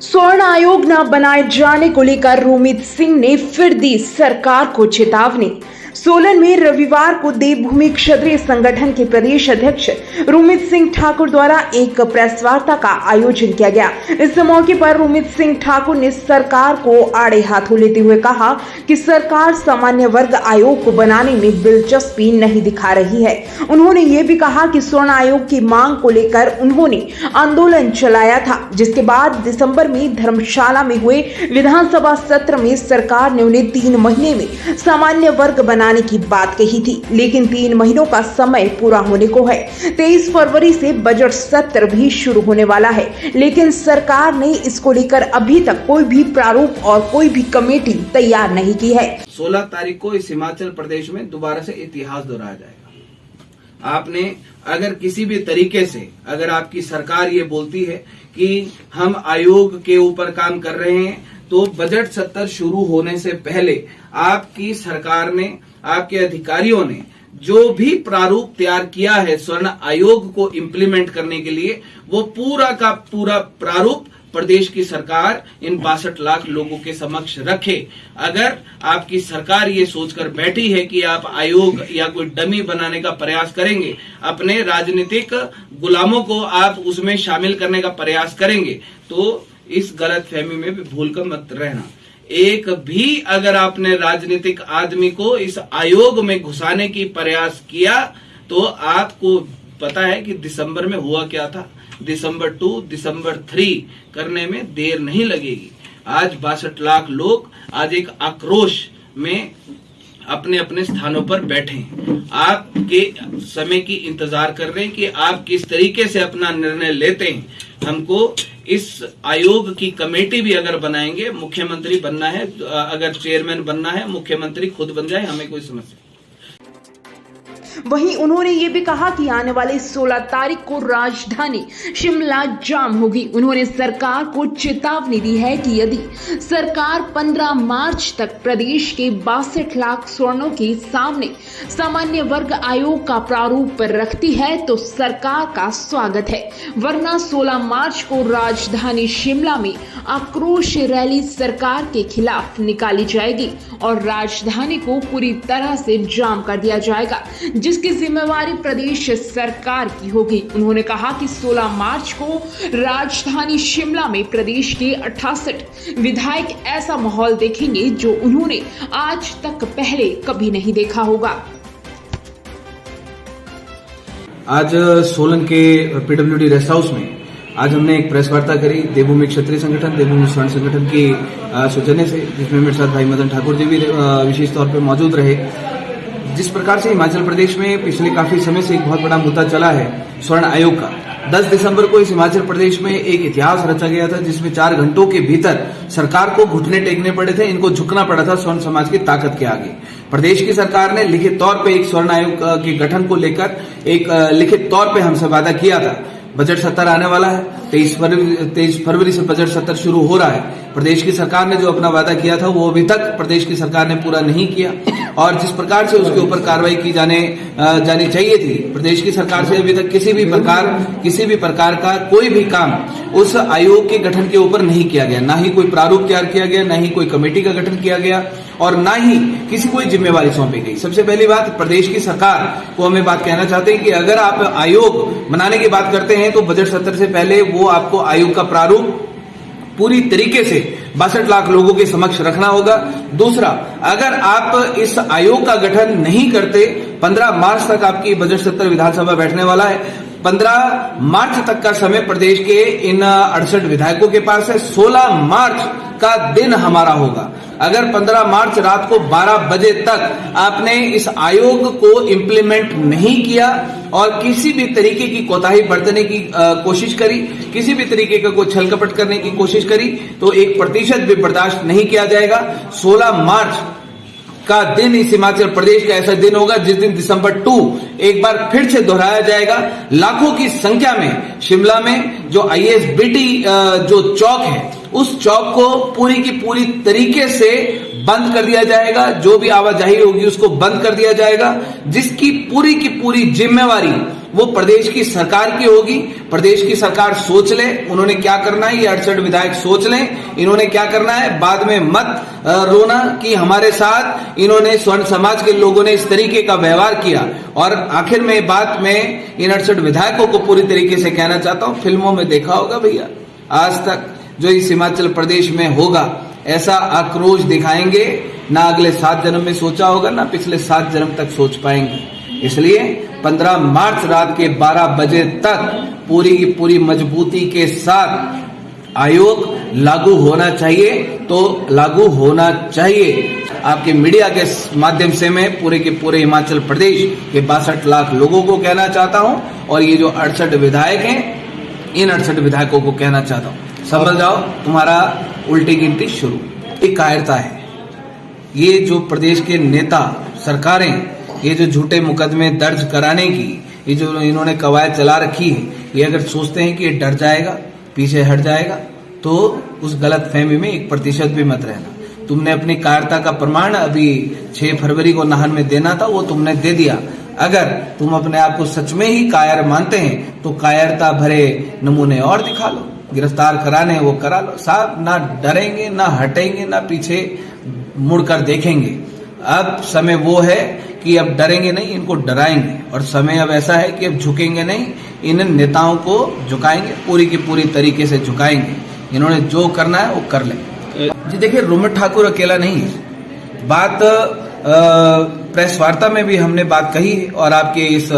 स्वर्ण आयोग न बनाए जाने को लेकर रोमित सिंह ने फिर दी सरकार को चेतावनी। सोलन में रविवार को देवभूमि क्षत्रिय संगठन के प्रदेश अध्यक्ष रोमित सिंह ठाकुर द्वारा एक प्रेस वार्ता का आयोजन किया गया। इस मौके पर रोमित सिंह ठाकुर ने सरकार को आड़े हाथों लेते हुए कहा कि सरकार सामान्य वर्ग आयोग को बनाने में दिलचस्पी नहीं दिखा रही है। उन्होंने ये भी कहा कि स्वर्ण आयोग की मांग को लेकर उन्होंने आंदोलन चलाया था, जिसके बाद दिसंबर में धर्मशाला में हुए विधानसभा सत्र में सरकार ने उन्हें 3 महीने में सामान्य वर्ग बनाने की बात कही थी, लेकिन 3 महीनों का समय पूरा होने को है। 23 फरवरी से बजट सत्र भी शुरू होने वाला है, लेकिन सरकार ने इसको लेकर अभी तक कोई भी प्रारूप और कोई भी कमेटी तैयार नहीं की है। 16 तारीख को इस हिमाचल प्रदेश में दोबारा से इतिहास दोहराया जाएगा। आपने अगर किसी भी तरीके से अगर आपकी सरकार ये बोलती है कि हम आयोग के ऊपर काम कर रहे हैं, तो बजट सत्र शुरू होने से पहले आपकी सरकार ने, आपके अधिकारियों ने जो भी प्रारूप तैयार किया है स्वर्ण आयोग को इम्प्लीमेंट करने के लिए, वो पूरा का पूरा प्रारूप प्रदेश की सरकार इन 62 लाख लोगों के समक्ष रखे। अगर आपकी सरकार ये सोचकर बैठी है कि आप आयोग या कोई डमी बनाने का प्रयास करेंगे, अपने राजनीतिक गुलामों को आप उसमें शामिल करने का प्रयास करेंगे, तो इस गलतफहमी में भी भूल कर मत रहना। एक भी अगर आपने राजनीतिक आदमी को इस आयोग में घुसाने की प्रयास किया, तो आपको पता है कि दिसंबर में हुआ क्या था। दिसंबर 2, दिसंबर 3 करने में देर नहीं लगेगी। आज 62 लाख लोग आज एक आक्रोश में अपने अपने स्थानों पर बैठे हैं। आपके समय की इंतजार कर रहे हैं कि आप किस तरीके से अपना निर्णय लेते हैं। हमको इस आयोग की कमेटी भी अगर बनाएंगे, मुख्यमंत्री बनना है, अगर चेयरमैन बनना है, मुख्यमंत्री खुद बन जाए, हमें कोई समस्या। वहीं उन्होंने ये भी कहा कि आने वाले 16 तारीख को राजधानी शिमला जाम होगी। उन्होंने सरकार को चेतावनी दी है कि यदि सरकार 15 मार्च तक प्रदेश के 62 लाख स्वर्णों के सामने सामान्य वर्ग आयोग का प्रारूप रखती है, तो सरकार का स्वागत है, वरना 16 मार्च को राजधानी शिमला में आक्रोश रैली सरकार के खिलाफ निकाली जाएगी और राजधानी को पूरी तरह से जाम कर दिया जाएगा, जिसकी जिम्मेवारी प्रदेश सरकार की होगी। उन्होंने कहा कि 16 मार्च को राजधानी शिमला में प्रदेश के 68 विधायक ऐसा माहौल देखेंगे जो उन्होंने आज तक पहले कभी नहीं देखा होगा। आज सोलन के पीडब्ल्यूडी रेस्ट हाउस में आज हमने एक प्रेस वार्ता करी देवभूमि क्षत्रिय संगठन, देवभूमि स्वर्ण संगठन की सौजन्य से, जिसमें मेरे साथ भाई मदन ठाकुर जी भी विशेष तौर पर मौजूद रहे। जिस प्रकार से हिमाचल प्रदेश में पिछले काफी समय से एक बहुत बड़ा मुद्दा चला है स्वर्ण आयोग का, 10 दिसंबर को इस हिमाचल प्रदेश में एक इतिहास रचा गया था, जिसमें 4 घंटों के भीतर सरकार को घुटने टेकने पड़े थे, इनको झुकना पड़ा था स्वर्ण समाज की ताकत के आगे। प्रदेश की सरकार ने लिखित तौर पे एक स्वर्ण आयोग के गठन को लेकर एक लिखित तौर पे हमसे वादा किया था। बजट सत्र आने वाला है, 23 फरवरी से बजट सत्र शुरू हो रहा है। प्रदेश की सरकार ने जो अपना वादा किया था वो अभी तक प्रदेश की सरकार ने पूरा नहीं किया, और जिस प्रकार से उसके ऊपर कार्रवाई की जानी चाहिए थी, प्रदेश की सरकार से अभी तक किसी भी प्रकार का कोई भी काम उस आयोग के गठन के ऊपर नहीं किया गया। ना ही कोई प्रारूप तैयार किया गया, ना ही कोई कमेटी का गठन किया गया, और ना ही किसी कोई जिम्मेवारी सौंपी गई। सबसे पहली बात, प्रदेश की सरकार को हमें बात कहना चाहते हैं कि अगर आप आयोग बनाने की बात करते हैं तो बजट सत्र से पहले वो आपको आयोग का प्रारूप पूरी तरीके से 62 लाख लोगों के समक्ष रखना होगा। दूसरा, अगर आप इस आयोग का गठन नहीं करते, 15 मार्च तक आपकी बजट सत्र विधानसभा बैठने वाला है। 15 मार्च तक का समय प्रदेश के इन 68 विधायकों के पास है। 16 मार्च का दिन हमारा होगा। अगर 15 मार्च रात को 12 बजे तक आपने इस आयोग को इम्प्लीमेंट नहीं किया और किसी भी तरीके की कोताही बरतने की कोशिश करी, किसी भी तरीके का कोई छल कपट करने की कोशिश करी, तो 1% भी बर्दाश्त नहीं किया जाएगा। 16 मार्च का दिन इस हिमाचल प्रदेश का ऐसा दिन होगा जिस दिन दिसंबर 2 एक बार फिर से दोहराया जाएगा। लाखों की संख्या में शिमला में जो ISBT जो चौक है, उस चौक को पूरी की पूरी तरीके से बंद कर दिया जाएगा। जो भी आवाजाही होगी उसको बंद कर दिया जाएगा, जिसकी पूरी की पूरी जिम्मेवारी वो प्रदेश की सरकार की होगी। प्रदेश की सरकार सोच ले उन्होंने क्या करना है, ये 68 विधायक सोच लें इन्होंने क्या करना है। बाद में मत रोना कि हमारे साथ इन्होंने स्वर्ण समाज के लोगों ने इस तरीके का व्यवहार किया। और आखिर में बात में इन 68 विधायकों को पूरी तरीके से कहना चाहता हूं, फिल्मों में देखा होगा भैया, आज तक जो इस हिमाचल प्रदेश में होगा ऐसा आक्रोश दिखाएंगे ना अगले 7 जन्म में सोचा होगा ना पिछले 7 जन्म तक सोच पाएंगे। इसलिए 15 मार्च रात के 12 बजे तक पूरी की पूरी मजबूती के साथ आयोग लागू होना चाहिए तो लागू होना चाहिए। आपके मीडिया के माध्यम से मैं पूरे के पूरे हिमाचल प्रदेश के 62 लाख लोगों को कहना चाहता हूं और ये जो 68 विधायक हैं इन 68 विधायकों को कहना चाहता हूं, संभल जाओ, तुम्हारा उल्टी गिनती शुरू। एक कायरता है ये जो प्रदेश के नेता सरकारें ये जो झूठे मुकदमे दर्ज कराने की ये जो इन्होंने कवायद चला रखी है, ये अगर सोचते हैं कि ये डर जाएगा पीछे हट जाएगा तो उस गलत फहमी में 1% भी मत रहना। तुमने अपनी कायरता का प्रमाण अभी 6 फरवरी को नाहन में देना था, वो तुमने दे दिया। अगर तुम अपने आप को सच में ही कायर मानते हैं तो कायरता भरे नमूने और दिखा लो, गिरफ्तार कराने वो करा लो। साहब ना डरेंगे ना हटेंगे ना पीछे मुड़कर देखेंगे। अब समय वो है कि अब डरेंगे नहीं, इनको डराएंगे। और समय अब ऐसा है कि अब झुकेंगे नहीं, इन नेताओं को झुकाएंगे, पूरी की पूरी तरीके से झुकाएंगे। इन्होंने जो करना है वो कर ले। जी देखिए, रोमित ठाकुर अकेला नहीं है। बात प्रेस वार्ता में भी हमने बात कही है और आपके इस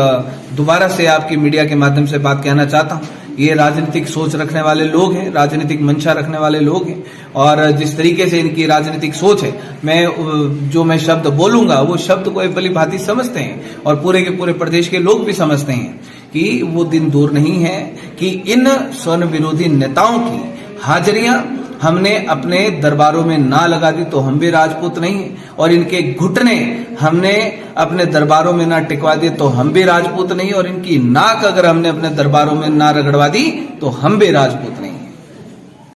दोबारा से आपकी मीडिया के माध्यम से बात कहना चाहता हूं। ये राजनीतिक सोच रखने वाले लोग हैं, राजनीतिक मंशा रखने वाले लोग हैं और जिस तरीके से इनकी राजनीतिक सोच है, मैं शब्द बोलूंगा वो शब्द को भली भांति समझते हैं और पूरे के पूरे प्रदेश के लोग भी समझते हैं कि वो दिन दूर नहीं है कि इन स्वर्ण विरोधी नेताओं की हाजिरियां हमने अपने दरबारों में ना लगा दी तो हम भी राजपूत नहीं हैं, और इनके घुटने हमने अपने दरबारों में ना टिकवा दिए तो हम भी राजपूत नहीं, और इनकी नाक अगर हमने अपने दरबारों में ना रगड़वा दी तो हम भी राजपूत नहीं।